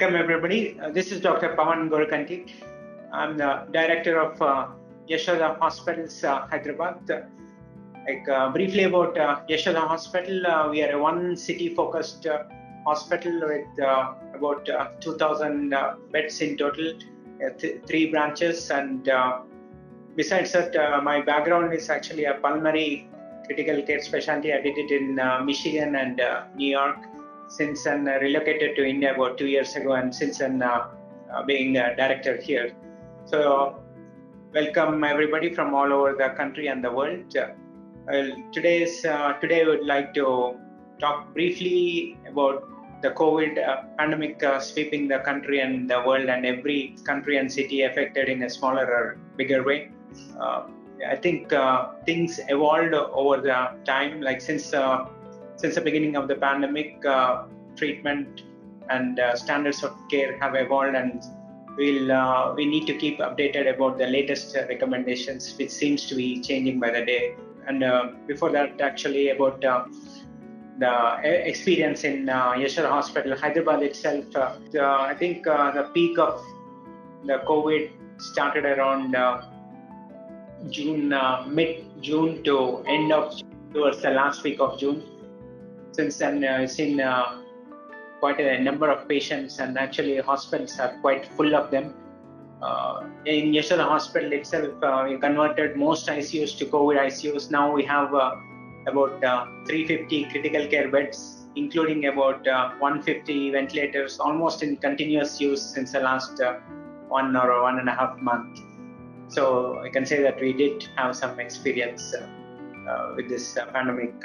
Welcome everybody. This is Dr. Pawan Gorakanti. I'm the director of Yashoda Hospitals, Hyderabad. Briefly about Yashoda Hospital, we are a one city focused hospital with about 2,000 beds in total, three branches, and besides that, my background is actually a pulmonary critical care specialty. I did it in Michigan and New York. Since then, relocated to India about 2 years ago, and since then, being a director here. So, welcome everybody from all over the country and the world. Today I would like to talk briefly about the COVID pandemic sweeping the country and the world, and every country and city affected in a smaller or bigger way. I think things evolved over the time, like since the beginning of the pandemic, treatment and standards of care have evolved, and we need to keep updated about the latest recommendations, which seems to be changing by the day. And before that, actually, about the experience in Yashoda Hospital, Hyderabad itself, I think the peak of the COVID started around mid-June to end of towards the last week of June. Since then, I've seen quite a number of patients, and actually hospitals are quite full of them. In Yashoda Hospital itself, we converted most ICUs to COVID ICUs. Now we have about 350 critical care beds, including about 150 ventilators, almost in continuous use since the last 1 or 1.5 months. So I can say that we did have some experience with this pandemic,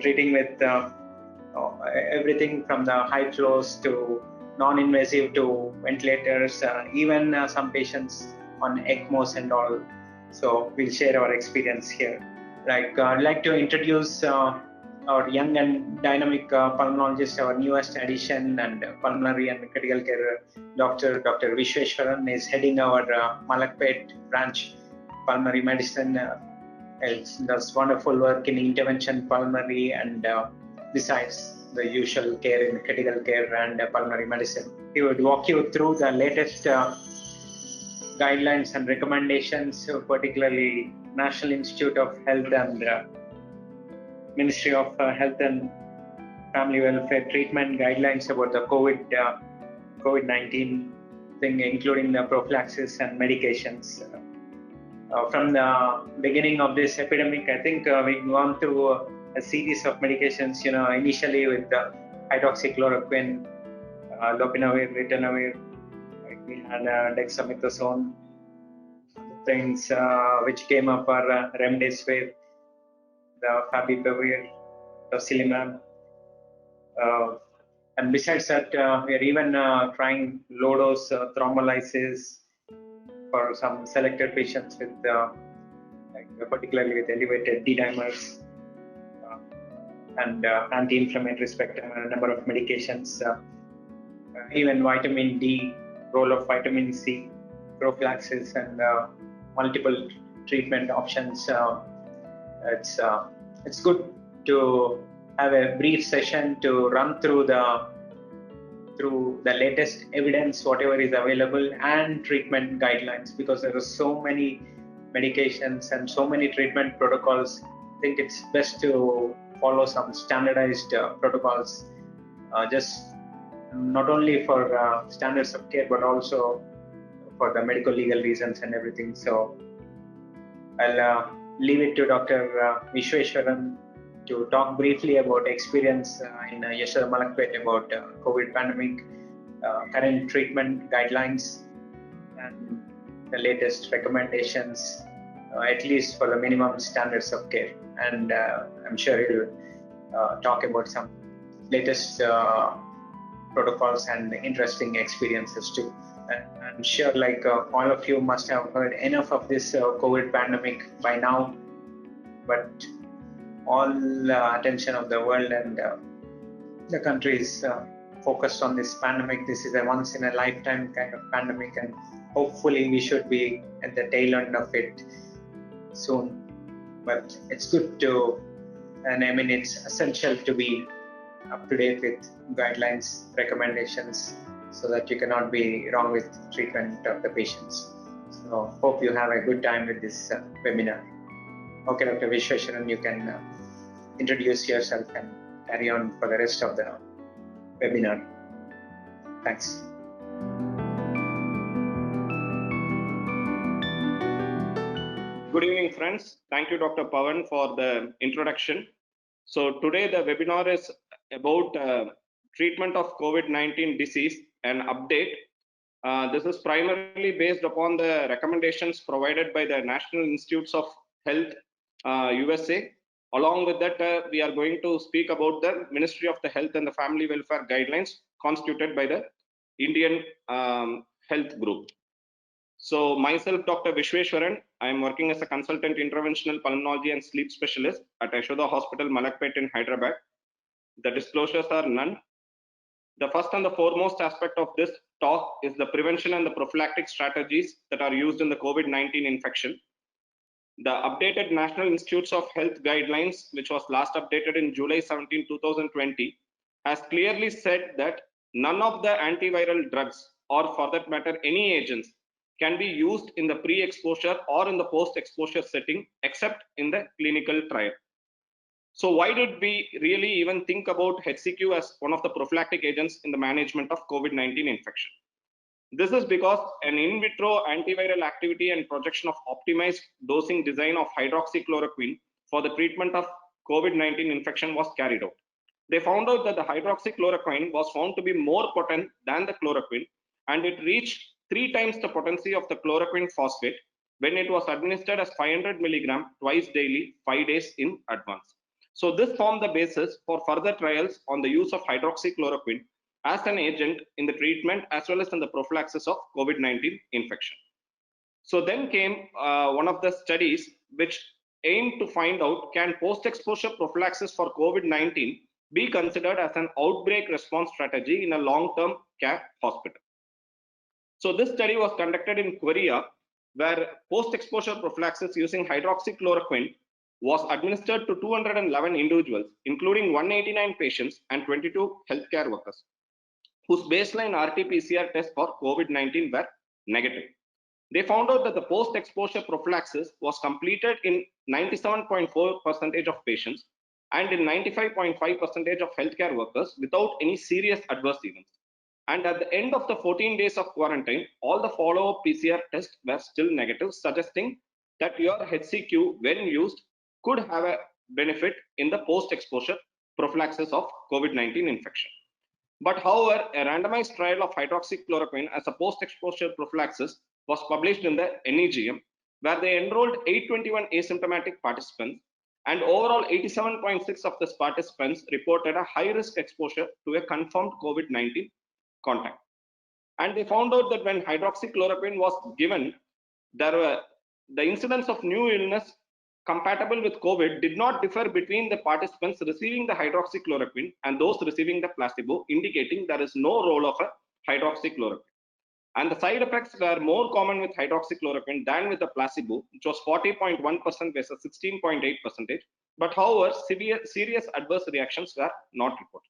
treating with everything from the high flows to non-invasive to ventilators, even some patients on ECMOs and all. So we'll share our experience here. I'd like to introduce our young and dynamic pulmonologist, our newest addition, and pulmonary and critical care Dr. Vishweshwaran is heading our Malakpet branch, pulmonary medicine. Does wonderful work in intervention pulmonary and besides the usual care in critical care and pulmonary medicine. He would walk you through the latest guidelines and recommendations, particularly National Institute of Health and Ministry of Health and Family Welfare treatment guidelines about the COVID-19 thing, including the prophylaxis and medications. From the beginning of this epidemic, I think we've gone through a series of medications, initially with hydroxychloroquine, lopinavir, ritonavir, we had dexamethasone. Things which came up are remdesivir, the favipiravir, tocilizumab, and besides that, we are even trying low-dose thrombolysis for some selected patients with, particularly with elevated D-dimers, and anti-inflammatory spectrum, and a number of medications, even vitamin D, role of vitamin C, prophylaxis, and multiple treatment options. It's good to have a brief session to run through the latest evidence, whatever is available, and treatment guidelines, because there are so many medications and so many treatment protocols. I think it's best to follow some standardized protocols, just not only for standards of care, but also for the medical legal reasons and everything. So I'll leave it to Dr. Vishweshwaran to talk briefly about experience in Yashoda Malakpet about COVID pandemic, current treatment guidelines, and the latest recommendations, at least for the minimum standards of care. And I'm sure he'll talk about some latest protocols and interesting experiences too. I'm sure all of you must have heard enough of this COVID pandemic by now, but all attention of the world and the country is focused on this pandemic. This is a once in a lifetime kind of pandemic, and hopefully we should be at the tail end of it soon. But it's good to, and I mean, it's essential to be up to date with guidelines, recommendations, so that you cannot be wrong with treatment of the patients. So hope you have a good time with this webinar. Okay, Dr. Vishweshwaran, you can introduce yourself and carry on for the rest of the webinar. Thanks. Good evening, friends. Thank you, Dr. Pawan, for the introduction. So today the webinar is about treatment of COVID-19 disease and update. This is primarily based upon the recommendations provided by the National Institutes of Health, USA. Along with that, we are going to speak about the Ministry of the Health and the Family Welfare Guidelines constituted by the Indian Health Group. So myself, Dr. Vishweshwaran, I am working as a consultant interventional pulmonology and sleep specialist at Yashoda Hospital, Malakpet in Hyderabad. The disclosures are none. The first and the foremost aspect of this talk is the prevention and the prophylactic strategies that are used in the COVID-19 infection. The updated National Institutes of Health guidelines, which was last updated in July 17, 2020, has clearly said that none of the antiviral drugs, or for that matter, any agents, can be used in the pre-exposure or in the post-exposure setting, except in the clinical trial. So why did we really even think about HCQ as one of the prophylactic agents in the management of COVID-19 infection? This is because an in vitro antiviral activity and projection of optimized dosing design of hydroxychloroquine for the treatment of COVID-19 infection was carried out. They found out that the hydroxychloroquine was found to be more potent than the chloroquine, and it reached 3 times the potency of the chloroquine phosphate when it was administered as 500 milligram twice daily, 5 days in advance. So this formed the basis for further trials on the use of hydroxychloroquine as an agent in the treatment as well as in the prophylaxis of COVID-19 infection. So then came one of the studies which aimed to find out, can post-exposure prophylaxis for COVID-19 be considered as an outbreak response strategy in a long-term care hospital. So this study was conducted in Korea, where post-exposure prophylaxis using hydroxychloroquine was administered to 211 individuals, including 189 patients and 22 healthcare workers, whose baseline RT-PCR tests for COVID-19 were negative. They found out that the post-exposure prophylaxis was completed in 97.4% of patients and in 95.5% of healthcare workers without any serious adverse events. And at the end of the 14 days of quarantine, all the follow-up PCR tests were still negative, suggesting that your HCQ, when used, could have a benefit in the post-exposure prophylaxis of COVID-19 infection. But however, a randomized trial of hydroxychloroquine as a post-exposure prophylaxis was published in the NEGM, where they enrolled 821 asymptomatic participants, and overall 87.6% of these participants reported a high-risk exposure to a confirmed COVID-19 contact. And they found out that when hydroxychloroquine was given, the incidence of new illness compatible with COVID did not differ between the participants receiving the hydroxychloroquine and those receiving the placebo, indicating there is no role of a hydroxychloroquine. And the side effects were more common with hydroxychloroquine than with the placebo, which was 40.1% versus 16.8%. But however, serious adverse reactions were not reported.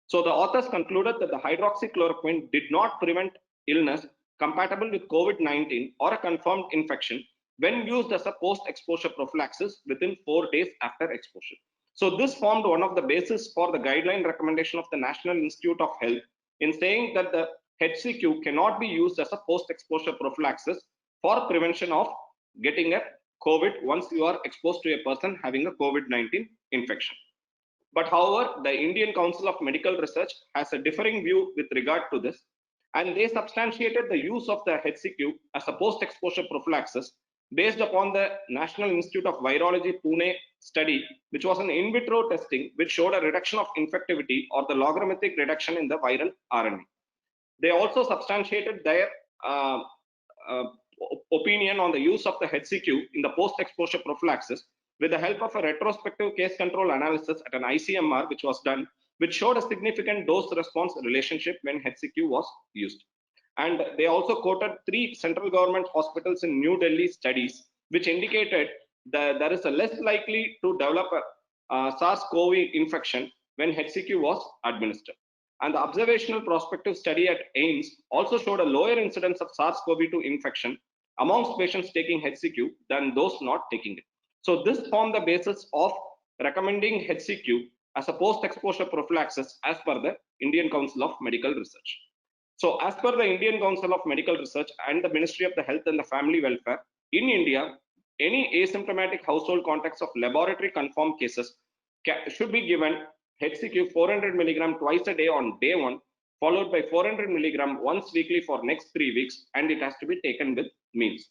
So the authors concluded that the hydroxychloroquine did not prevent illness compatible with COVID-19 or a confirmed infection when used as a post-exposure prophylaxis within 4 days after exposure. So this formed one of the basis for the guideline recommendation of the National Institute of Health in saying that the HCQ cannot be used as a post-exposure prophylaxis for prevention of getting a COVID once you are exposed to a person having a COVID-19 infection. But however, the Indian Council of Medical Research has a differing view with regard to this, and they substantiated the use of the HCQ as a post-exposure prophylaxis based upon the National Institute of Virology Pune study, which was an in vitro testing which showed a reduction of infectivity or the logarithmic reduction in the viral RNA. They also substantiated their opinion on the use of the HCQ in the post-exposure prophylaxis with the help of a retrospective case control analysis at an ICMR, which was done, which showed a significant dose-response relationship when HCQ was used. And they also quoted 3 central government hospitals in New Delhi studies, which indicated that there is a less likely to develop a SARS-CoV infection when HCQ was administered. And the observational prospective study at AIIMS also showed a lower incidence of SARS-CoV-2 infection amongst patients taking HCQ than those not taking it. So this formed the basis of recommending HCQ as a post-exposure prophylaxis as per the Indian Council of Medical Research. So as per the Indian Council of Medical Research and the Ministry of the Health and the Family Welfare, in India, any asymptomatic household contacts of laboratory confirmed cases should be given HCQ 400 milligram twice a day on day 1, followed by 400 milligram once weekly for next 3 weeks, and it has to be taken with meals.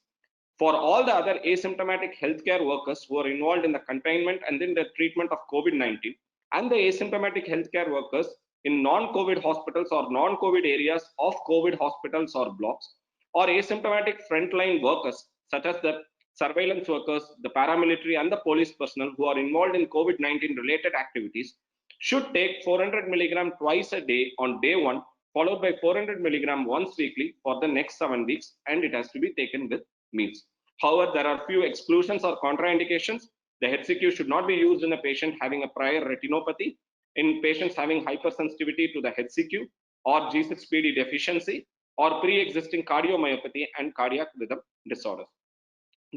For all the other asymptomatic healthcare workers who are involved in the containment and in the treatment of COVID-19, and the asymptomatic healthcare workers in non-COVID hospitals or non-COVID areas of COVID hospitals or blocks, or asymptomatic frontline workers such as the surveillance workers, the paramilitary and the police personnel who are involved in COVID-19 related activities should take 400 milligram twice a day on day 1, followed by 400 milligram once weekly for the next 7 weeks, and it has to be taken with meals. However, there are few exclusions or contraindications. The HCQ should not be used in a patient having a prior retinopathy, in patients having hypersensitivity to the HCQ or G6PD deficiency, or pre-existing cardiomyopathy and cardiac rhythm disorders.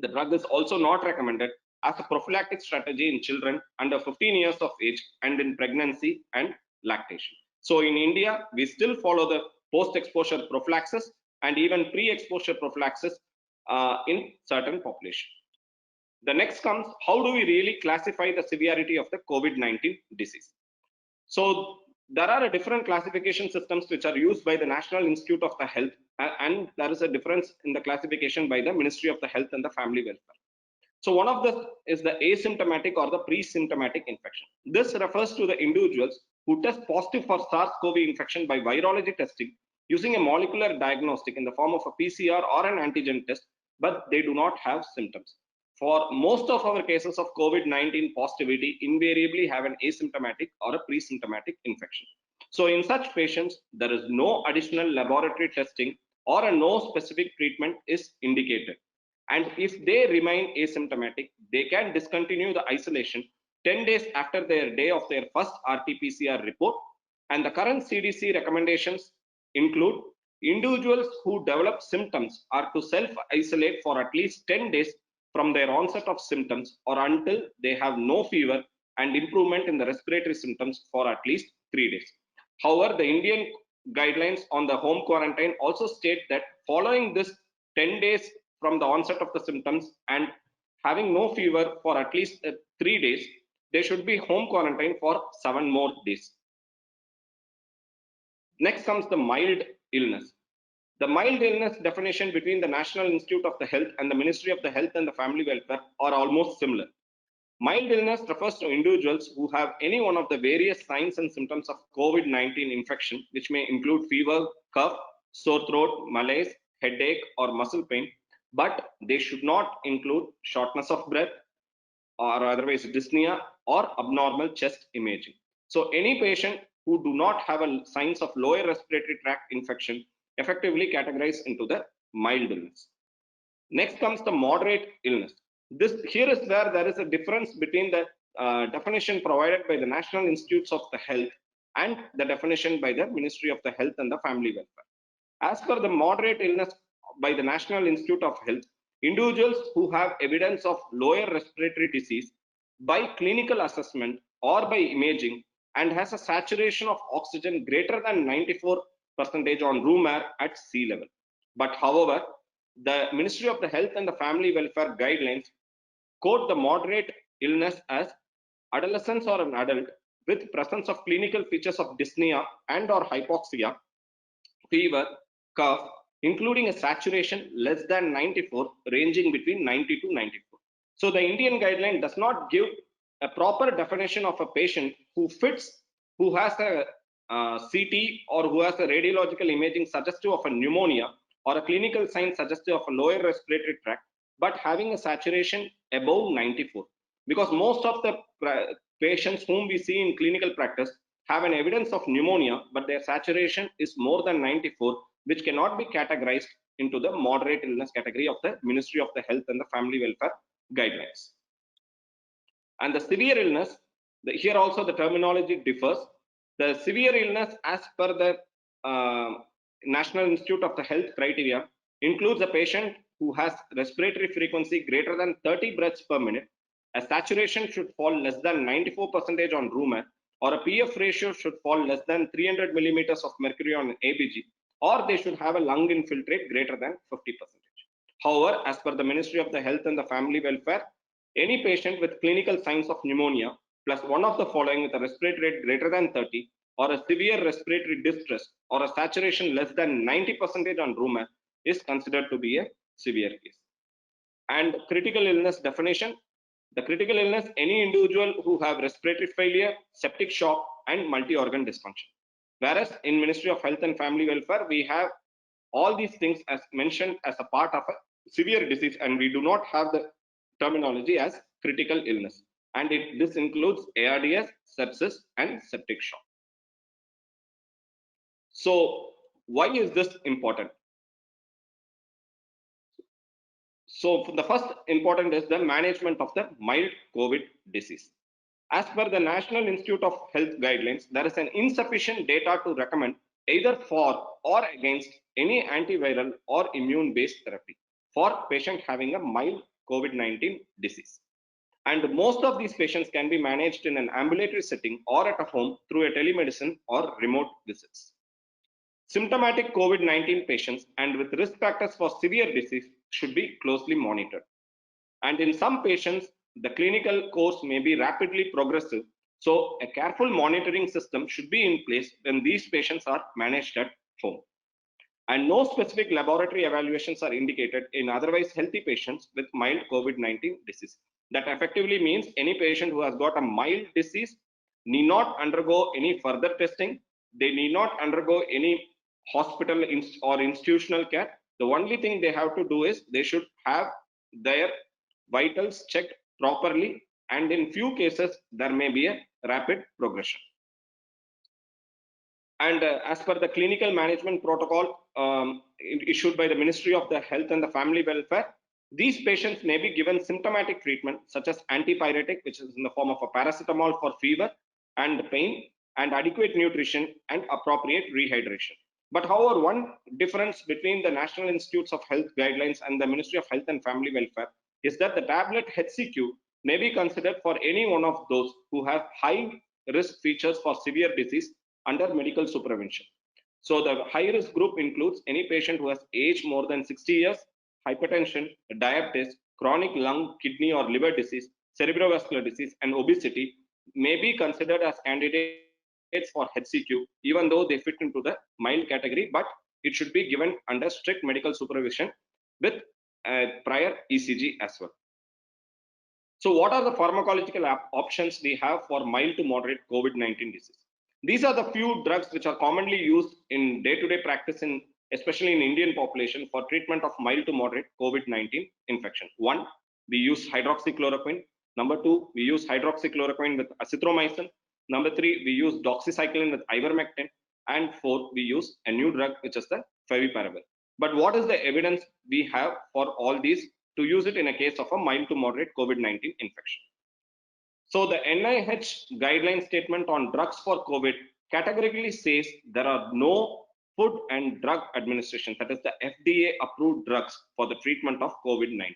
The drug is also not recommended as a prophylactic strategy in children under 15 years of age and in pregnancy and lactation. So in India, we still follow the post-exposure prophylaxis and even pre-exposure prophylaxis in certain population. The next comes, how do we really classify the severity of the COVID-19 disease? So there are different classification systems which are used by the National Institute of the Health, and there is a difference in the classification by the Ministry of the Health and the Family Welfare. So one of the is the asymptomatic or the pre-symptomatic infection. This refers to the individuals who test positive for SARS-CoV infection by virology testing using a molecular diagnostic in the form of a PCR or an antigen test, but they do not have symptoms. For most of our cases of COVID-19 positivity, invariably have an asymptomatic or a pre-symptomatic infection. So in such patients, there is no additional laboratory testing or a no specific treatment is indicated. And if they remain asymptomatic, they can discontinue the isolation 10 days after their day of their first RT-PCR report. And the current CDC recommendations include individuals who develop symptoms are to self-isolate for at least 10 days from their onset of symptoms or until they have no fever and improvement in the respiratory symptoms for at least 3 days. However, the Indian guidelines on the home quarantine also state that following this 10 days from the onset of the symptoms and having no fever for at least 3 days, they should be home quarantine for 7 more days. Next comes the mild illness. The mild illness definition between the National Institute of the Health and the Ministry of the Health and the Family Welfare are almost similar. Mild illness refers to individuals who have any one of the various signs and symptoms of COVID-19 infection, which may include fever, cough, sore throat, malaise, headache, or muscle pain, but they should not include shortness of breath or otherwise dyspnea or abnormal chest imaging. So any patient who do not have signs of lower respiratory tract infection effectively categorized into the mild illness. Next comes the moderate illness. Here is where there is a difference between the definition provided by the National Institutes of the Health and the definition by the Ministry of the Health and the Family Welfare. As per the moderate illness by the National Institute of Health, individuals who have evidence of lower respiratory disease by clinical assessment or by imaging and has a saturation of oxygen greater than 94% on room air at sea level. But however, the Ministry of the Health and the Family Welfare guidelines quote the moderate illness as adolescence or an adult with presence of clinical features of dyspnea and or hypoxia, fever, cough, including a saturation less than 94, ranging between 90 to 94. So the Indian guideline does not give a proper definition of a patient who has a CT or who has a radiological imaging suggestive of a pneumonia or a clinical sign suggestive of a lower respiratory tract, but having a saturation above 94. Because most of the patients whom we see in clinical practice have an evidence of pneumonia, but their saturation is more than 94, which cannot be categorized into the moderate illness category of the Ministry of the Health and the Family Welfare guidelines. And the severe illness, here also the terminology differs. The severe illness, as per the National Institute of the Health criteria, includes a patient who has respiratory frequency greater than 30 breaths per minute, a saturation should fall less than 94% on room air, or a PF ratio should fall less than 300 millimeters of mercury on ABG, or they should have a lung infiltrate greater than 50%. However, as per the Ministry of the Health and the Family Welfare, any patient with clinical signs of pneumonia plus one of the following with a respiratory rate greater than 30, or a severe respiratory distress, or a saturation less than 90% on room air is considered to be a severe case. And critical illness definition: the critical illness, any individual who have respiratory failure, septic shock, and multi-organ dysfunction. Whereas in Ministry of Health and Family Welfare, we have all these things as mentioned as a part of a severe disease, and we do not have the terminology as critical illness. And this includes ARDS, sepsis, and septic shock. So why is this important? So the first important is the management of the mild COVID disease. As per the National Institute of Health guidelines, there is an insufficient data to recommend either for or against any antiviral or immune-based therapy for patient having a mild COVID-19 disease. And most of these patients can be managed in an ambulatory setting or at a home through a telemedicine or remote visits. Symptomatic COVID-19 patients and with risk factors for severe disease should be closely monitored. And in some patients, the clinical course may be rapidly progressive. So a careful monitoring system should be in place when these patients are managed at home. And no specific laboratory evaluations are indicated in otherwise healthy patients with mild COVID-19 disease. That effectively means any patient who has got a mild disease need not undergo any further testing. They need not undergo any hospital or institutional care. The only thing they have to do is they should have their vitals checked properly, and in few cases there may be a rapid progression. And as per the clinical management protocol issued by the Ministry of the Health and the Family Welfare, these patients may be given symptomatic treatment such as antipyretic, which is in the form of a paracetamol for fever and pain, and adequate nutrition and appropriate rehydration. But however, one difference between the National Institutes of Health guidelines and the Ministry of Health and Family Welfare is that the tablet HCQ may be considered for any one of those who have high risk features for severe disease under medical supervision. So the high risk group includes any patient who has aged more than 60 years, hypertension, diabetes, chronic lung, kidney or liver disease, cerebrovascular disease, and obesity may be considered as candidates for HCQ, even though they fit into the mild category, but it should be given under strict medical supervision with prior ECG as well. So what are the pharmacological options we have for mild to moderate COVID-19 disease? These are the few drugs which are commonly used in day-to-day practice, especially in Indian population, for treatment of mild to moderate COVID-19 infection. 1, we use hydroxychloroquine. Number 2, we use hydroxychloroquine with azithromycin. Number 3, we use doxycycline with ivermectin. And 4, we use a new drug, which is the favipiravir. But what is the evidence we have for all these to use it in a case of a mild to moderate COVID-19 infection? So the NIH guideline statement on drugs for COVID categorically says there are no Food and Drug Administration, that is the FDA approved drugs for the treatment of COVID-19.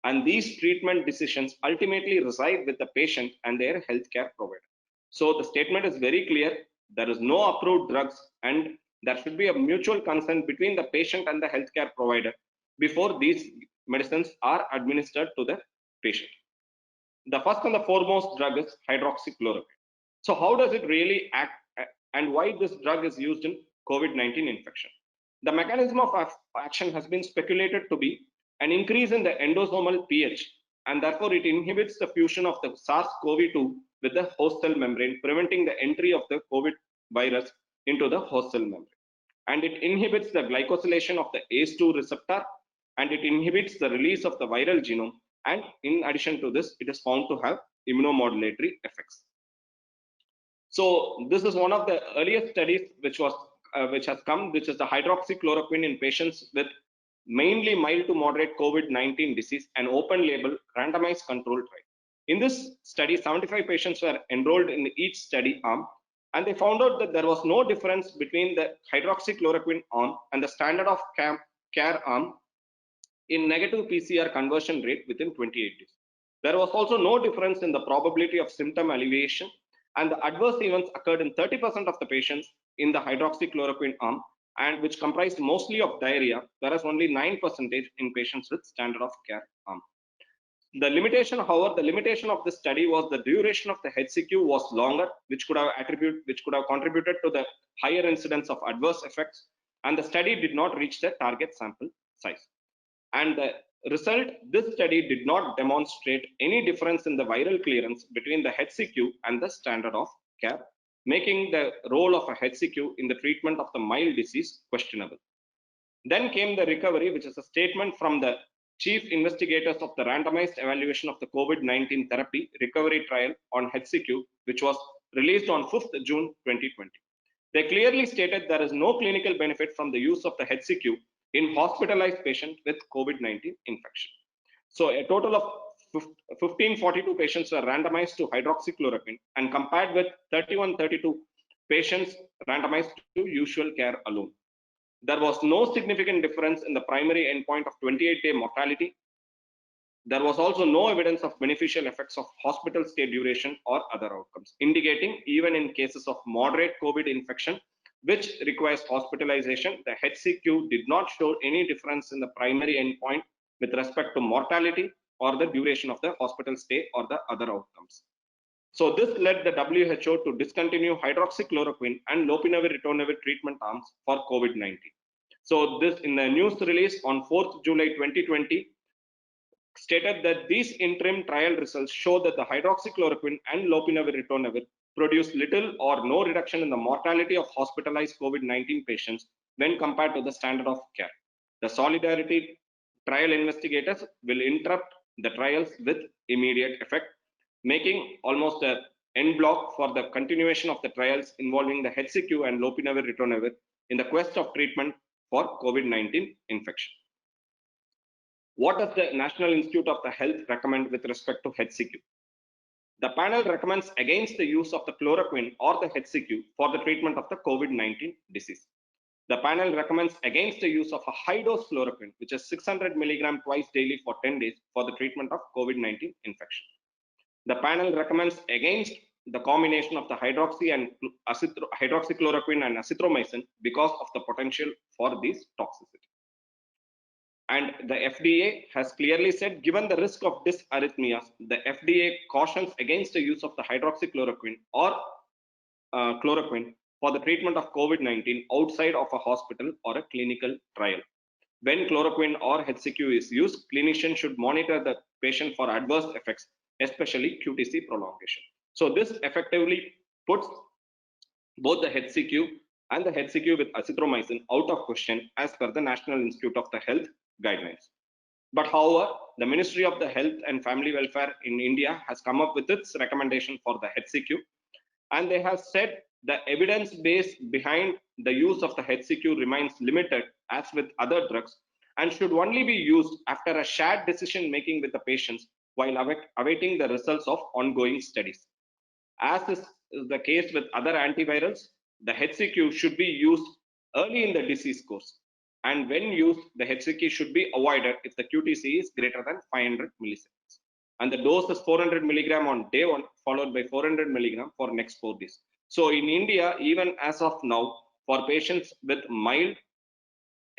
And these treatment decisions ultimately reside with the patient and their healthcare provider. So the statement is very clear. There is no approved drugs, and there should be a mutual consent between the patient and the healthcare provider before these medicines are administered to the patient. The first and the foremost drug is hydroxychloroquine. So how does it really act, and why this drug is used in COVID-19 infection? The mechanism of action has been speculated to be an increase in the endosomal pH, and therefore it inhibits the fusion of the SARS-CoV-2 with the host cell membrane, preventing the entry of the COVID virus into the host cell membrane. And it inhibits the glycosylation of the ACE2 receptor, and it inhibits the release of the viral genome. And in addition to this, it is found to have immunomodulatory effects. So this is one of the earliest studies which has come, which is the hydroxychloroquine in patients with mainly mild to moderate COVID-19 disease, an open label randomized controlled trial. In this study, 75 patients were enrolled in each study arm, And they found out that there was no difference between the hydroxychloroquine arm and the standard of care arm in negative PCR conversion rate within 28 days. There was also no difference in the probability of symptom alleviation, and the adverse events occurred in 30% of the patients in the hydroxychloroquine arm, and which comprised mostly of diarrhea, whereas only 9% in patients with standard of care arm. The limitation, however, the limitation of this study was the duration of the HCQ was longer, which could have contributed to the higher incidence of adverse effects, and the study did not reach the target sample size. And the result, this study did not demonstrate any difference in the viral clearance between the HCQ and the standard of care, making the role of a HCQ in the treatment of the mild disease questionable. Then came the recovery, which is a statement from the chief investigators of the randomized evaluation of the COVID-19 therapy recovery trial on HCQ, which was released on 5th June 2020. They clearly stated there is no clinical benefit from the use of the HCQ in hospitalized patients with COVID-19 infection. So a total of 1542 patients were randomized to hydroxychloroquine and compared with 3132 patients randomized to usual care alone. There was no significant difference in the primary endpoint of 28-day mortality. There was also no evidence of beneficial effects of hospital stay duration or other outcomes, indicating even in cases of moderate COVID infection, which requires hospitalization, the HCQ did not show any difference in the primary endpoint with respect to mortality or the duration of the hospital stay or the other outcomes. So this led the WHO to discontinue hydroxychloroquine and lopinavir-ritonavir treatment arms for COVID-19. So this, in the news release on 4th July 2020, stated that these interim trial results show that the hydroxychloroquine and lopinavir-ritonavir produced little or no reduction in the mortality of hospitalized COVID-19 patients when compared to the standard of care. The Solidarity trial investigators will interrupt the trials with immediate effect, making almost an end block for the continuation of the trials involving the HCQ and lopinavir-ritonavir in the quest of treatment for COVID-19 infection. What does the National Institute of the Health recommend with respect to HCQ? The panel recommends against the use of the chloroquine or the HCQ for the treatment of the COVID-19 disease. The panel recommends against the use of a high-dose chloroquine, which is 600 mg twice daily for 10 days for the treatment of COVID-19 infection. The panel recommends against the combination of the hydroxychloroquine and azithromycin because of the potential for these toxicity. And the FDA has clearly said, given the risk of dysarrhythmias, the FDA cautions against the use of the hydroxychloroquine or chloroquine for the treatment of COVID-19 outside of a hospital or a clinical trial. When chloroquine or HCQ is used, clinicians should monitor the patient for adverse effects, especially QTc prolongation. So this effectively puts both the HCQ and the HCQ with azithromycin out of question as per the National Institute of the Health guidelines. But however, the Ministry of the Health and Family Welfare in India has come up with its recommendation for the HCQ, and they have said the evidence base behind the use of the HCQ remains limited as with other drugs and should only be used after a shared decision making with the patients while awaiting the results of ongoing studies. As is the case with other antivirals, the HCQ should be used early in the disease course, and when used, the HCQ should be avoided if the QTc is greater than 500 milliseconds. And the dose is 400 mg on day 1, followed by 400 mg for next 4 days. So in India, even as of now, for patients with mild,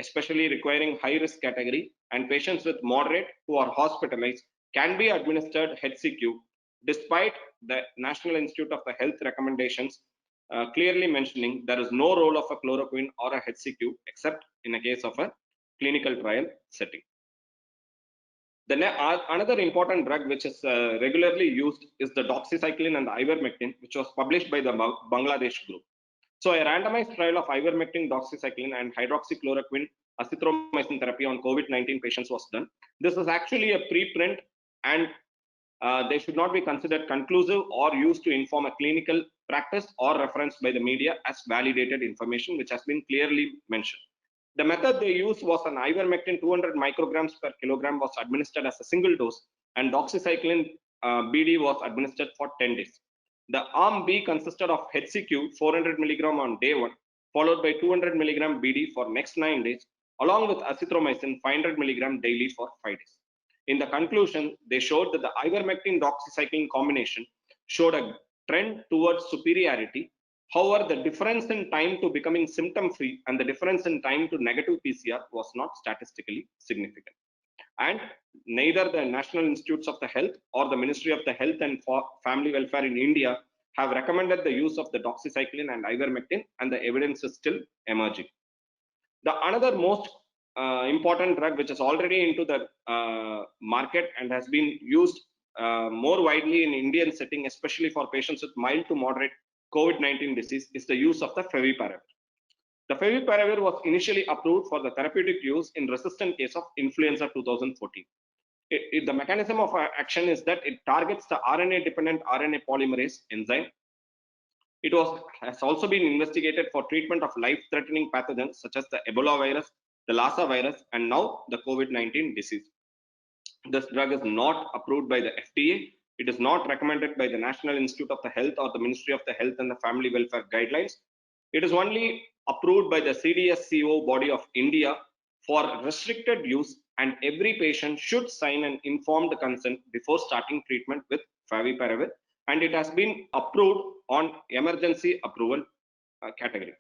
especially requiring high risk category, and patients with moderate who are hospitalized, can be administered HCQ despite the National Institute of the Health recommendations clearly mentioning there is no role of a chloroquine or a HCQ except in a case of a clinical trial setting. Another important drug which is regularly used is the doxycycline and the ivermectin, which was published by the Bangladesh group. So a randomized trial of ivermectin, doxycycline and hydroxychloroquine azithromycin therapy on COVID-19 patients was done. This is actually a preprint, and they should not be considered conclusive or used to inform a clinical practice or referenced by the media as validated information, which has been clearly mentioned. The method they used was an ivermectin 200 micrograms per kilogram was administered as a single dose, and doxycycline BD was administered for 10 days. The arm B consisted of HCQ 400 milligram on day 1, followed by 200 milligram BD for next 9 days, along with azithromycin 500 milligram daily for 5 days. In the conclusion, they showed that the ivermectin doxycycline combination showed a trend towards superiority. However, the difference in time to becoming symptom free and the difference in time to negative PCR was not statistically significant. And neither the National Institutes of the Health or the Ministry of the Health and Family Welfare in India have recommended the use of the doxycycline and ivermectin, and the evidence is still emerging. The another most important drug which is already into the market and has been used more widely in Indian setting, especially for patients with mild to moderate COVID-19 disease, is the use of the favipiravir. The favipiravir was initially approved for the therapeutic use in resistant case of influenza 2014. The mechanism of action is that it targets the RNA-dependent RNA polymerase enzyme. It has also been investigated for treatment of life-threatening pathogens such as the Ebola virus, the Lassa virus, and now the COVID-19 disease. This drug is not approved by the FDA. It is not recommended by the National Institute of the Health or the Ministry of the Health and the Family Welfare guidelines. It is only approved by the CDSCO body of India for restricted use, and every patient should sign an informed consent before starting treatment with favipiravir, and it has been approved on emergency approval category.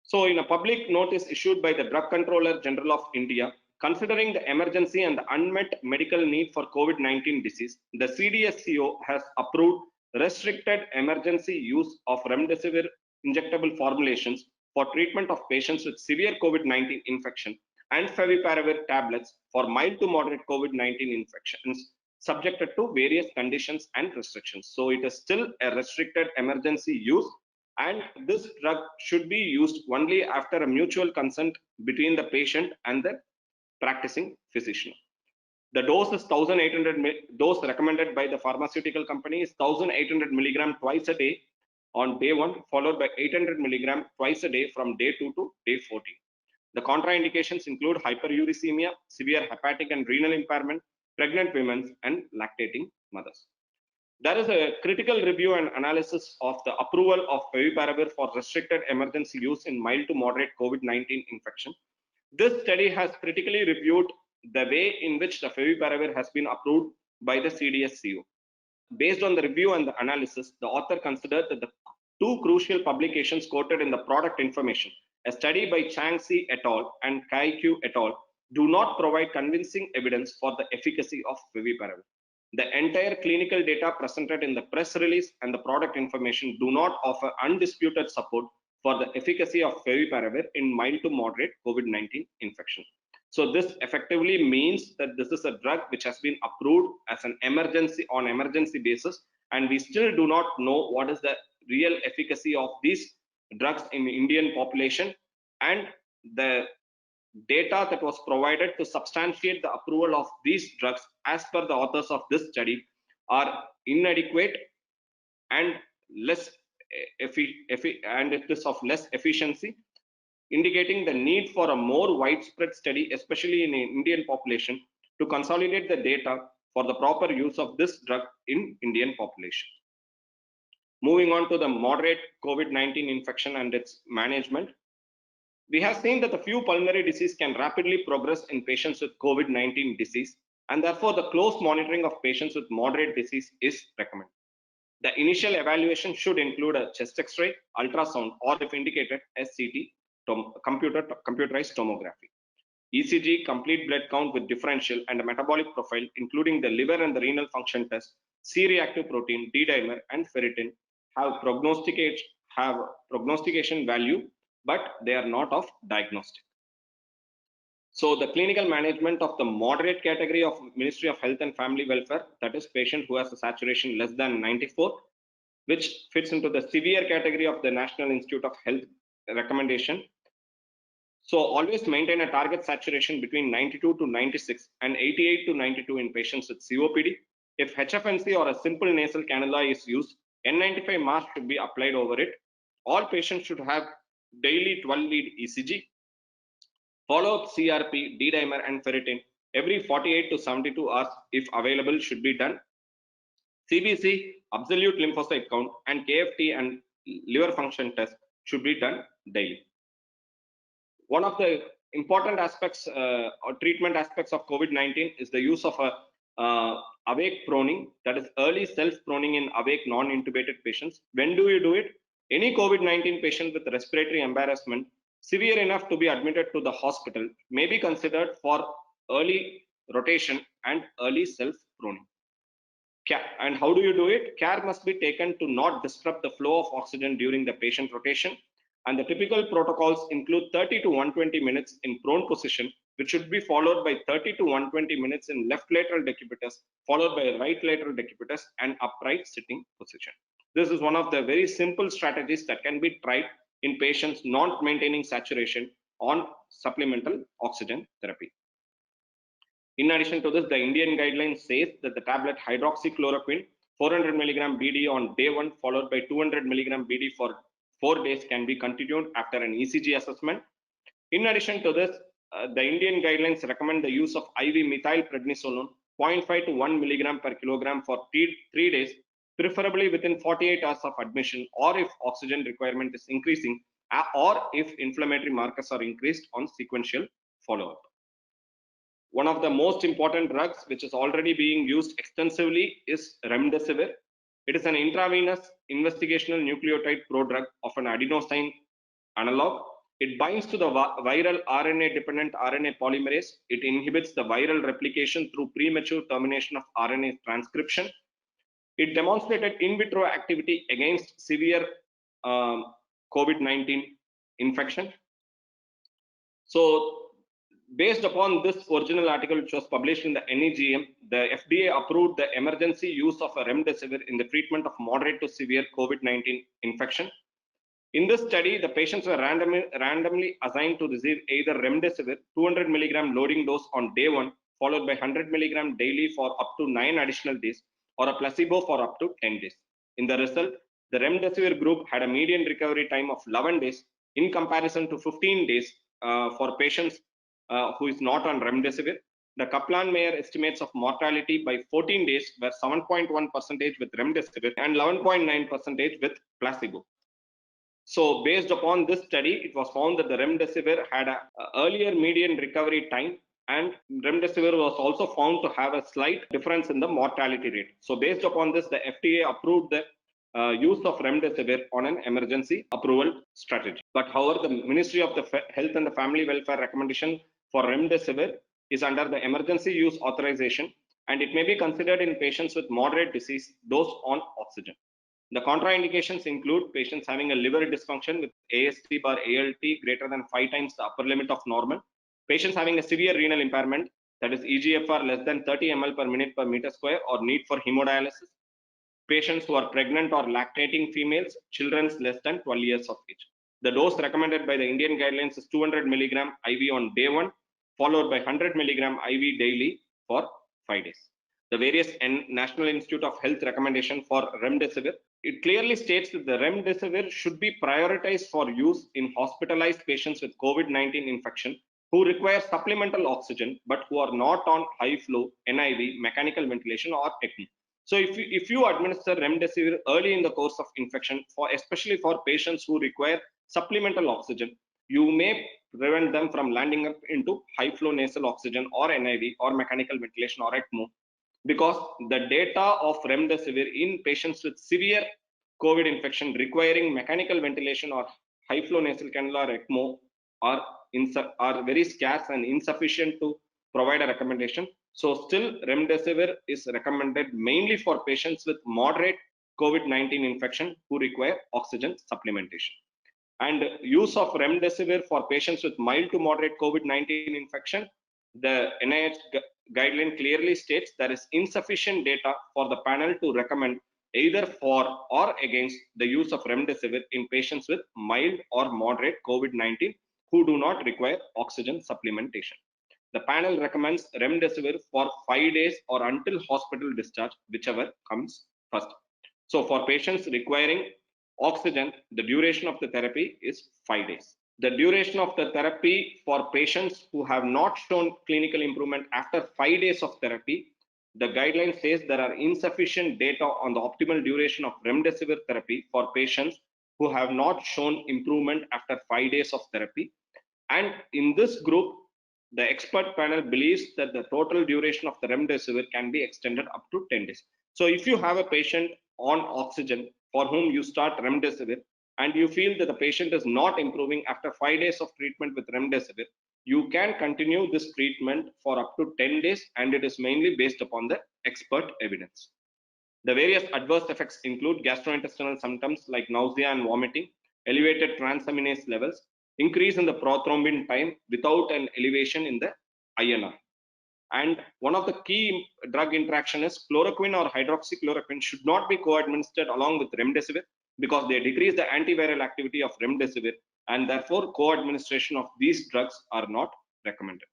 So in a public notice issued by the Drug Controller General of India, considering the emergency and the unmet medical need for COVID-19 disease, the CDSCO has approved restricted emergency use of remdesivir injectable formulations for treatment of patients with severe COVID-19 infection and favipiravir tablets for mild to moderate COVID-19 infections subjected to various conditions and restrictions. So it is still a restricted emergency use, and this drug should be used only after a mutual consent between the patient and the practicing physician. The dose is 1800, dose recommended by the pharmaceutical company is 1800 milligram twice a day on day 1, followed by 800 milligram twice a day from day 2 to day 14. The contraindications include hyperuricemia, severe hepatic and renal impairment, pregnant women, and lactating mothers. There is a critical review and analysis of the approval of favipiravir for restricted emergency use in mild to moderate COVID-19 infection. This study has critically reviewed the way in which the favipiravir has been approved by the CDSCO. Based on the review and the analysis, the author considered that the two crucial publications quoted in the product information, a study by Changxi et al. And Kai-Q et al., do not provide convincing evidence for the efficacy of favipiravir. The entire clinical data presented in the press release and the product information do not offer undisputed support for the efficacy of favipiravir in mild to moderate COVID-19 infection. So this effectively means that this is a drug which has been approved as an emergency on emergency basis, and we still do not know what is the real efficacy of these drugs in the Indian population, and the data that was provided to substantiate the approval of these drugs as per the authors of this study are inadequate and less and it is of less efficiency, indicating the need for a more widespread study, especially in an Indian population, to consolidate the data for the proper use of this drug in Indian population. Moving on to the moderate COVID-19 infection and its management. We have seen that the few pulmonary disease can rapidly progress in patients with COVID-19 disease, and therefore the close monitoring of patients with moderate disease is recommended. The initial evaluation should include a chest X-ray, ultrasound, or if indicated, SCT, computerized tomography, ECG, complete blood count with differential and a metabolic profile, including the liver and the renal function test, C-reactive protein, D-dimer, and ferritin have prognostication value, but they are not of diagnostic. So the clinical management of the moderate category of Ministry of Health and Family Welfare, that is patient who has a saturation less than 94, which fits into the severe category of the National Institute of Health recommendation. So always maintain a target saturation between 92 to 96 and 88 to 92 in patients with COPD. If HFNC or a simple nasal cannula is used, N95 mask should be applied over it. All patients should have daily 12-lead ECG. Follow-up CRP, D-dimer, and ferritin every 48 to 72 hours if available should be done. CBC, absolute lymphocyte count, and KFT and liver function test should be done daily. One of the important aspects or treatment aspects of COVID-19 is the use of a awake proning, that is early self-proning in awake non-intubated patients. When do you do it? Any COVID-19 patient with respiratory embarrassment severe enough to be admitted to the hospital may be considered for early rotation and early self-proning. And how do you do it? Care must be taken to not disrupt the flow of oxygen during the patient rotation. And the typical protocols include 30 to 120 minutes in prone position, which should be followed by 30 to 120 minutes in left lateral decubitus, followed by right lateral decubitus and upright sitting position. This is one of the very simple strategies that can be tried in patients not maintaining saturation on supplemental oxygen therapy. In addition to this, the Indian guidelines says that the tablet hydroxychloroquine 400 milligram BD on day 1 followed by 200 milligram BD for 4 days can be continued after an ECG assessment. In addition to this, the Indian guidelines recommend the use of IV methylprednisolone 0.5 to 1 milligram per kilogram for 3 days, preferably within 48 hours of admission, or if oxygen requirement is increasing, or if inflammatory markers are increased on sequential follow-up. One of the most important drugs which is already being used extensively is remdesivir. It is an intravenous investigational nucleotide prodrug of an adenosine analog. It binds to the viral RNA-dependent RNA polymerase. It inhibits the viral replication through premature termination of RNA transcription. It demonstrated in vitro activity against severe COVID-19 infection. So, based upon this original article, which was published in the NEJM, the FDA approved the emergency use of a remdesivir in the treatment of moderate to severe COVID-19 infection. In this study, the patients were randomly assigned to receive either remdesivir 200 milligram loading dose on day 1, followed by 100 milligram daily for up to 9 additional days, or a placebo for up to 10 days. In the result, the remdesivir group had a median recovery time of 11 days in comparison to 15 days for patients who is not on remdesivir. The Kaplan-Meier estimates of mortality by 14 days were 7.1% with remdesivir and 11.9% with placebo. So based upon this study, it was found that the remdesivir had an earlier median recovery time, and remdesivir was also found to have a slight difference in the mortality rate. So based upon this, the FDA approved the use of remdesivir on an emergency approval strategy. But however, the Ministry of the Health and the Family Welfare recommendation for remdesivir is under the emergency use authorization, and it may be considered in patients with moderate disease, those on oxygen. The contraindications include patients having a liver dysfunction with AST bar ALT greater than 5 times the upper limit of normal, patients having a severe renal impairment, that is EGFR less than 30 ml per minute per meter square, or need for hemodialysis, patients who are pregnant or lactating females, children less than 12 years of age. The dose recommended by the Indian guidelines is 200 milligram IV on day 1, followed by 100 milligram IV daily for 5 days. The various National Institute of Health recommendation for remdesivir, it clearly states that the remdesivir should be prioritized for use in hospitalized patients with COVID-19 infection who require supplemental oxygen but who are not on high flow NIV, mechanical ventilation, or ECMO. So if you administer remdesivir early in the course of infection, especially for patients who require supplemental oxygen, you may prevent them from landing up into high flow nasal oxygen or NIV or mechanical ventilation or ECMO, because the data of remdesivir in patients with severe COVID infection requiring mechanical ventilation or high flow nasal cannula or ECMO are very scarce and insufficient to provide a recommendation. So still remdesivir is recommended mainly for patients with moderate COVID-19 infection who require oxygen supplementation. And use of remdesivir for patients with mild to moderate COVID-19 infection, the NIH guideline clearly states there is insufficient data for the panel to recommend either for or against the use of remdesivir in patients with mild or moderate COVID-19 who do not require oxygen supplementation. The panel recommends remdesivir for 5 days or until hospital discharge, whichever comes first. So for patients requiring oxygen, the duration of the therapy is 5 days. The duration of the therapy for patients who have not shown clinical improvement after 5 days of therapy, the guideline says there are insufficient data on the optimal duration of remdesivir therapy for patients who have not shown improvement after 5 days of therapy. And in this group, the expert panel believes that the total duration of the remdesivir can be extended up to 10 days. So if you have a patient on oxygen for whom you start remdesivir and you feel that the patient is not improving after 5 days of treatment with remdesivir, you can continue this treatment for up to 10 days, and it is mainly based upon the expert evidence. The various adverse effects include gastrointestinal symptoms like nausea and vomiting, elevated transaminase levels, increase in the prothrombin time without an elevation in the INR. And one of the key drug interaction is chloroquine or hydroxychloroquine should not be co-administered along with remdesivir because they decrease the antiviral activity of remdesivir, and therefore co-administration of these drugs are not recommended.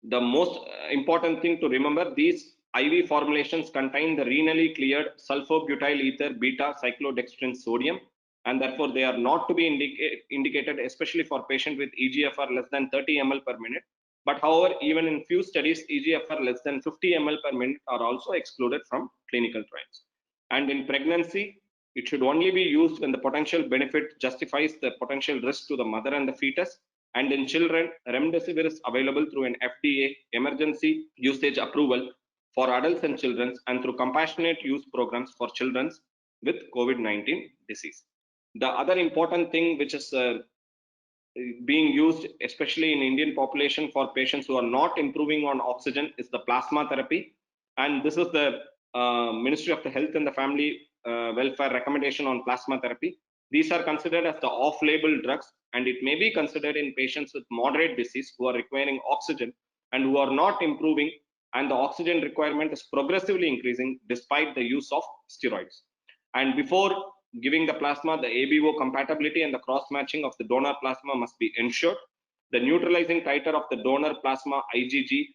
The most important thing to remember, these IV formulations contain the renally cleared sulfobutyl ether beta cyclodextrin sodium, and therefore they are not to be indicated, especially for patient with EGFR less than 30 ml per minute. But however, even in few studies, EGFR less than 50 ml per minute are also excluded from clinical trials. And in pregnancy, it should only be used when the potential benefit justifies the potential risk to the mother and the fetus. And in children, remdesivir is available through an FDA emergency usage approval for adults and children, and through compassionate use programs for children with COVID-19 disease. The other important thing which is being used, especially in Indian population for patients who are not improving on oxygen, is the plasma therapy. And this is the Ministry of the Health and the Family Welfare recommendation on plasma therapy. These are considered as the off-label drugs, and it may be considered in patients with moderate disease who are requiring oxygen and who are not improving, and the oxygen requirement is progressively increasing despite the use of steroids. And before giving the plasma, the ABO compatibility and the cross-matching of the donor plasma must be ensured. The neutralizing titer of the donor plasma IgG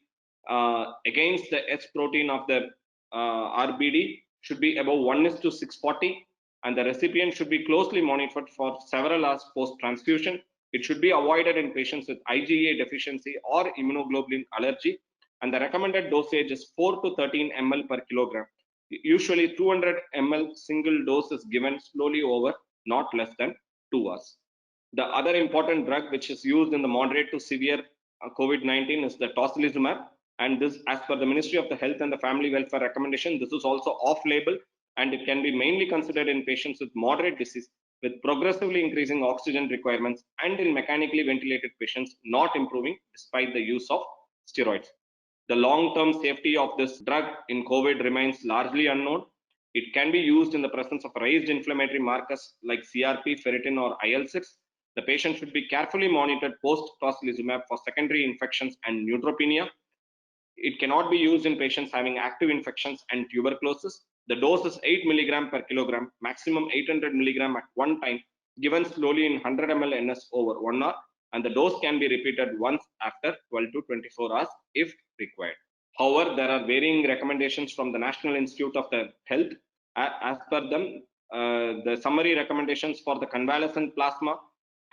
against the S protein of the RBD should be above 1:640, and the recipient should be closely monitored for several hours post-transfusion. It should be avoided in patients with IgA deficiency or immunoglobulin allergy, and the recommended dosage is 4 to 13 ml per kilogram. Usually 200 ml single dose is given slowly over not less than 2 hours. The other important drug which is used in the moderate to severe COVID-19 is the tocilizumab, and this, as per the Ministry of the Health and the Family Welfare recommendation, this is also off-label, and it can be mainly considered in patients with moderate disease with progressively increasing oxygen requirements and in mechanically ventilated patients not improving despite the use of steroids. The long-term safety of this drug in COVID remains largely unknown. It can be used in the presence of raised inflammatory markers like CRP, ferritin, or IL-6. The patient should be carefully monitored post-tocilizumab for secondary infections and neutropenia. It cannot be used in patients having active infections and tuberculosis. The dose is 8 mg per kilogram, maximum 800 mg at one time, given slowly in 100 ml NS over 1 hour, and the dose can be repeated once after 12 to 24 hours if required. However, there are varying recommendations from the National Institute of the Health. As per them, the summary recommendations for the convalescent plasma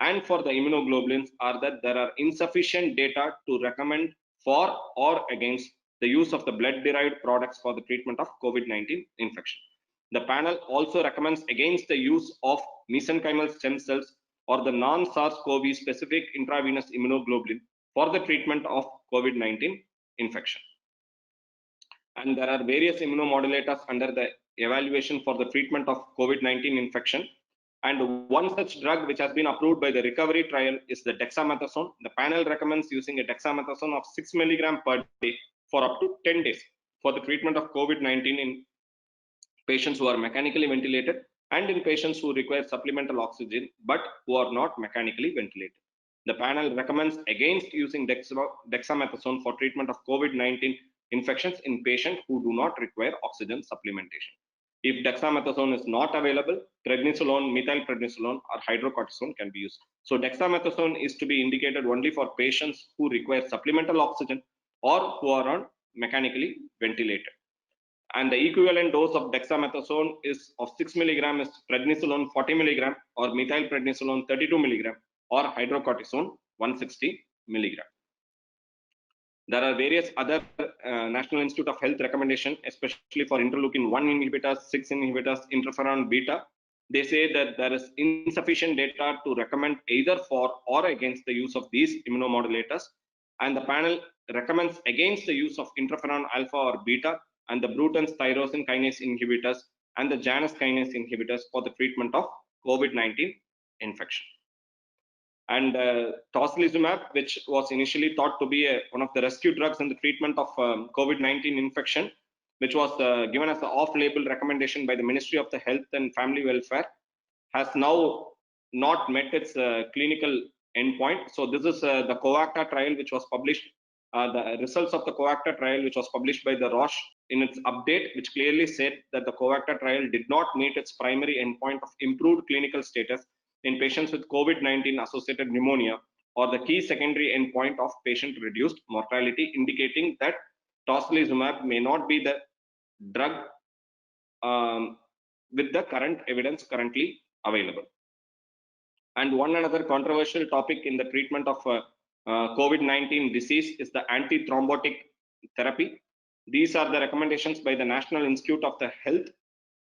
and for the immunoglobulins are that there are insufficient data to recommend for or against the use of the blood-derived products for the treatment of COVID-19 infection. The panel also recommends against the use of mesenchymal stem cells or the non-SARS-CoV specific intravenous immunoglobulin for the treatment of COVID-19 infection. And there are various immunomodulators under the evaluation for the treatment of COVID-19 infection. And one such drug which has been approved by the recovery trial is the dexamethasone. The panel recommends using a dexamethasone of 6 mg per day for up to 10 days for the treatment of COVID-19 in patients who are mechanically ventilated and in patients who require supplemental oxygen but who are not mechanically ventilated. The panel recommends against using dexamethasone for treatment of COVID-19 infections in patients who do not require oxygen supplementation. If dexamethasone is not available, prednisolone, methylprednisolone, or hydrocortisone can be used. So dexamethasone is to be indicated only for patients who require supplemental oxygen or who are on mechanically ventilated. And the equivalent dose of dexamethasone is of 6 mg is prednisolone 40 mg or methylprednisolone 32 mg or hydrocortisone 160 mg. There are various other National Institute of Health recommendation, especially for interleukin 1 inhibitors, 6 inhibitors, interferon beta. They say that there is insufficient data to recommend either for or against the use of these immunomodulators. And the panel recommends against the use of interferon alpha or beta and the Bruton's tyrosine kinase inhibitors and the Janus kinase inhibitors for the treatment of COVID-19 infection. And tocilizumab, which was initially thought to be one of the rescue drugs in the treatment of COVID-19 infection, which was given as the off-label recommendation by the Ministry of the Health and Family Welfare, has now not met its clinical endpoint. So this is the COACTA trial, which was published, the results of the COACTA trial, which was published by the Roche in its update, which clearly said that the COACTA trial did not meet its primary endpoint of improved clinical status in patients with COVID-19 associated pneumonia, or the key secondary endpoint of patient reduced mortality, indicating that tocilizumab may not be the drug with the current evidence currently available. And one another controversial topic in the treatment of COVID-19 disease is the antithrombotic therapy. These are the recommendations by the National Institute of the Health.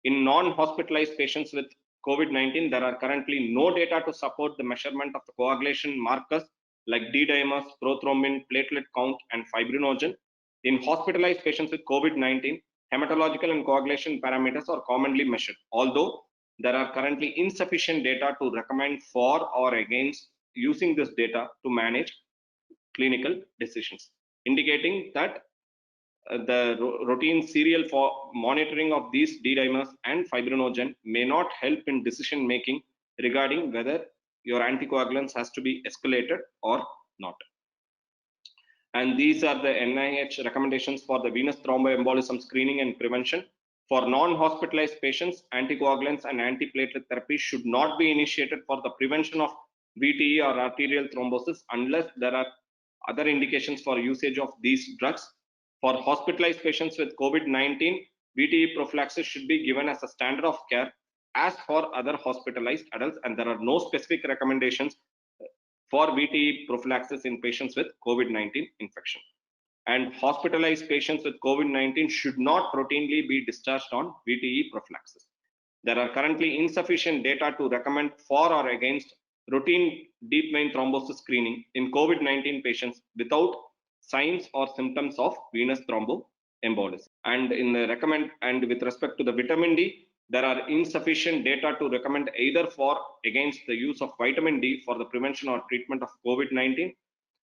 In non-hospitalized patients with COVID-19, there are currently no data to support the measurement of the coagulation markers like D-dimers, prothrombin, platelet count, and fibrinogen. In hospitalized patients with COVID-19, hematological and coagulation parameters are commonly measured, although there are currently insufficient data to recommend for or against using this data to manage clinical decisions, indicating that the routine serial for monitoring of these D-dimers and fibrinogen may not help in decision making regarding whether your anticoagulants has to be escalated or not. And these are the NIH recommendations for the venous thromboembolism screening and prevention. For non-hospitalized patients, anticoagulants and antiplatelet therapy should not be initiated for the prevention of VTE or arterial thrombosis unless there are other indications for usage of these drugs. For hospitalized patients with COVID-19, VTE prophylaxis should be given as a standard of care as for other hospitalized adults, and there are no specific recommendations for VTE prophylaxis in patients with COVID-19 infection. And hospitalized patients with COVID-19 should not routinely be discharged on VTE prophylaxis. There are currently insufficient data to recommend for or against routine deep vein thrombosis screening in COVID-19 patients without signs or symptoms of venous thromboembolism. And with respect to the vitamin D, there are insufficient data to recommend either for against the use of vitamin D for the prevention or treatment of COVID-19.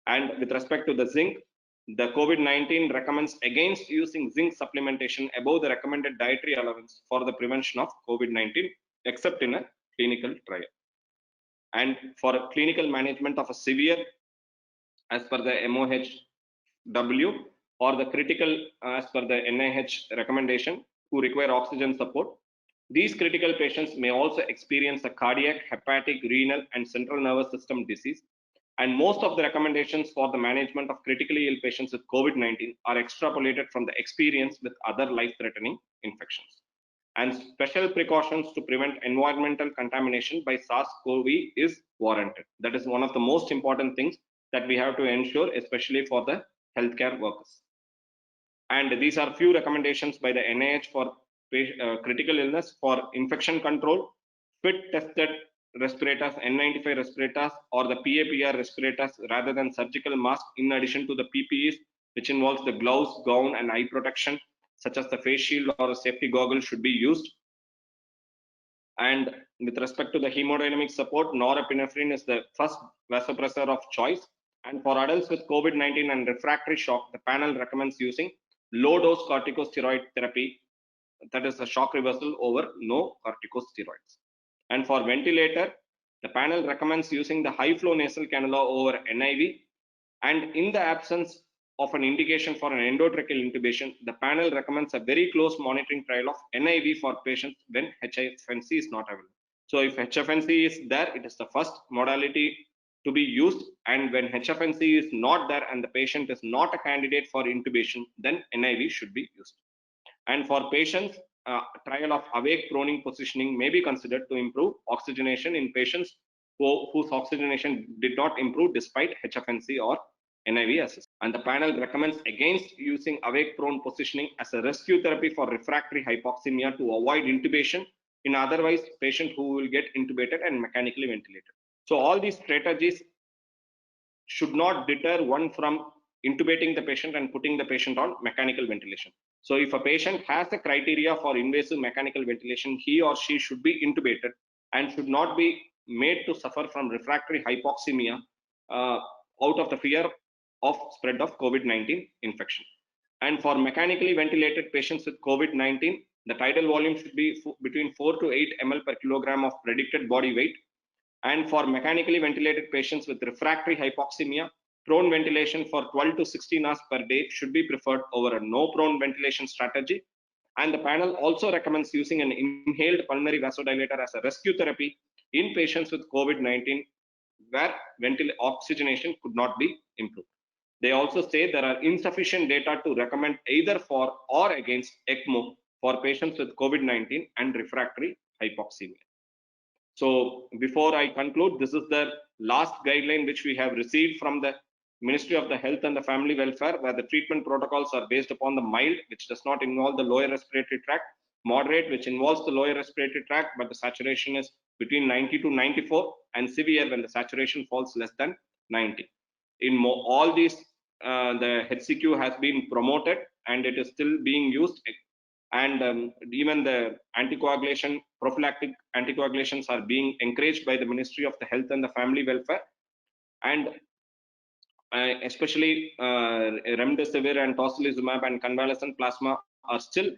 And with respect to the zinc, the COVID-19 recommends against using zinc supplementation above the recommended dietary allowance for the prevention of COVID-19, except in a clinical trial. And for clinical management of a severe, as per the MOHW, or the critical, as per the NIH recommendation, who require oxygen support, these critical patients may also experience a cardiac, hepatic, renal, and central nervous system disease. And most of the recommendations for the management of critically ill patients with COVID-19 are extrapolated from the experience with other life-threatening infections. And special precautions to prevent environmental contamination by SARS-CoV is warranted. That is one of the most important things that we have to ensure, especially for the healthcare workers. And these are few recommendations by the NIH for critical illness. For infection control, fit tested respirators, N95 respirators, or the PAPR respirators rather than surgical mask, in addition to the PPEs, which involves the gloves, gown, and eye protection, such as the face shield or a safety goggle, should be used. And with respect to the hemodynamic support, norepinephrine is the first vasopressor of choice. And for adults with COVID-19 and refractory shock, the panel recommends using low-dose corticosteroid therapy, that is a shock reversal over no corticosteroids. And for ventilator, the panel recommends using the high-flow nasal cannula over NIV. And in the absence of an indication for an endotracheal intubation, the panel recommends a very close monitoring trial of NIV for patients when HFNC is not available. So if HFNC is there, it is the first modality to be used. And when HFNC is not there and the patient is not a candidate for intubation, then NIV should be used. And for patients, trial of awake proning positioning may be considered to improve oxygenation in patients whose oxygenation did not improve despite HFNC or NIV assist. And the panel recommends against using awake prone positioning as a rescue therapy for refractory hypoxemia to avoid intubation in otherwise patient who will get intubated and mechanically ventilated. So all these strategies should not deter one from intubating the patient and putting the patient on mechanical ventilation. So if a patient has a criteria for invasive mechanical ventilation, he or she should be intubated and should not be made to suffer from refractory hypoxemia out of the fear of spread of COVID-19 infection. And for mechanically ventilated patients with COVID-19, the tidal volume should be between 4 to 8 ml per kilogram of predicted body weight. And for mechanically ventilated patients with refractory hypoxemia, prone ventilation for 12 to 16 hours per day should be preferred over a no prone ventilation strategy. And the panel also recommends using an inhaled pulmonary vasodilator as a rescue therapy in patients with COVID-19 where oxygenation could not be improved. They also say there are insufficient data to recommend either for or against ECMO for patients with COVID-19 and refractory hypoxemia. So before I conclude, this is the last guideline which we have received from the Ministry of the Health and the Family Welfare, where the treatment protocols are based upon the mild, which does not involve the lower respiratory tract, moderate, which involves the lower respiratory tract, but the saturation is between 90 to 94, and severe when the saturation falls less than 90. In all these, the HCQ has been promoted and it is still being used. And even the anticoagulation, prophylactic anticoagulations are being encouraged by the Ministry of the Health and the Family Welfare. And especially remdesivir and tocilizumab and convalescent plasma are still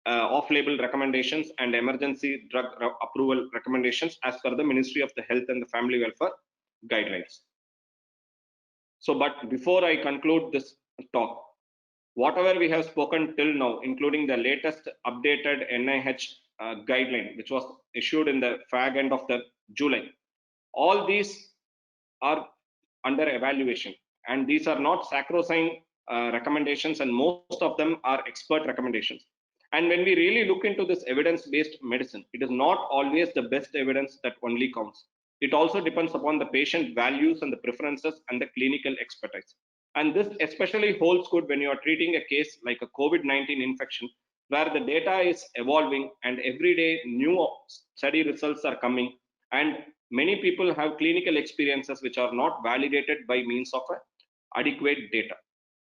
off-label recommendations and emergency drug approval recommendations as per the Ministry of the Health and the Family Welfare guidelines. So, but before I conclude this talk, whatever we have spoken till now, including the latest updated NIH guideline, which was issued in the fag end of the July, all these are under evaluation, and these are not sacrosanct recommendations, and most of them are expert recommendations. And when we really look into this evidence-based medicine, it is not always the best evidence that only counts. It also depends upon the patient values and the preferences and the clinical expertise. And this especially holds good when you are treating a case like a COVID-19 infection, where the data is evolving and every day new study results are coming, and many people have clinical experiences which are not validated by means of adequate data.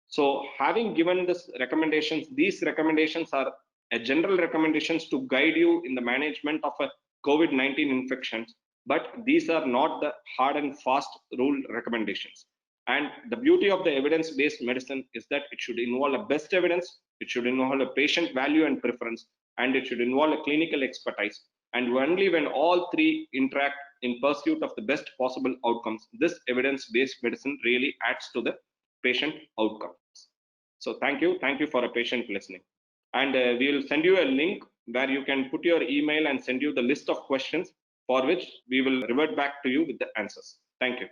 So having given this recommendations, these recommendations are a general recommendations to guide you in the management of a COVID-19 infections, but these are not the hard and fast rule recommendations. And the beauty of the evidence-based medicine is that it should involve a best evidence, it should involve a patient value and preference, and it should involve a clinical expertise. And only when all three interact in pursuit of the best possible outcomes, this evidence-based medicine really adds to the patient outcomes. So thank you for a patient listening. And we will send you a link where you can put your email and send you the list of questions for which we will revert back to you with the answers. Thank you.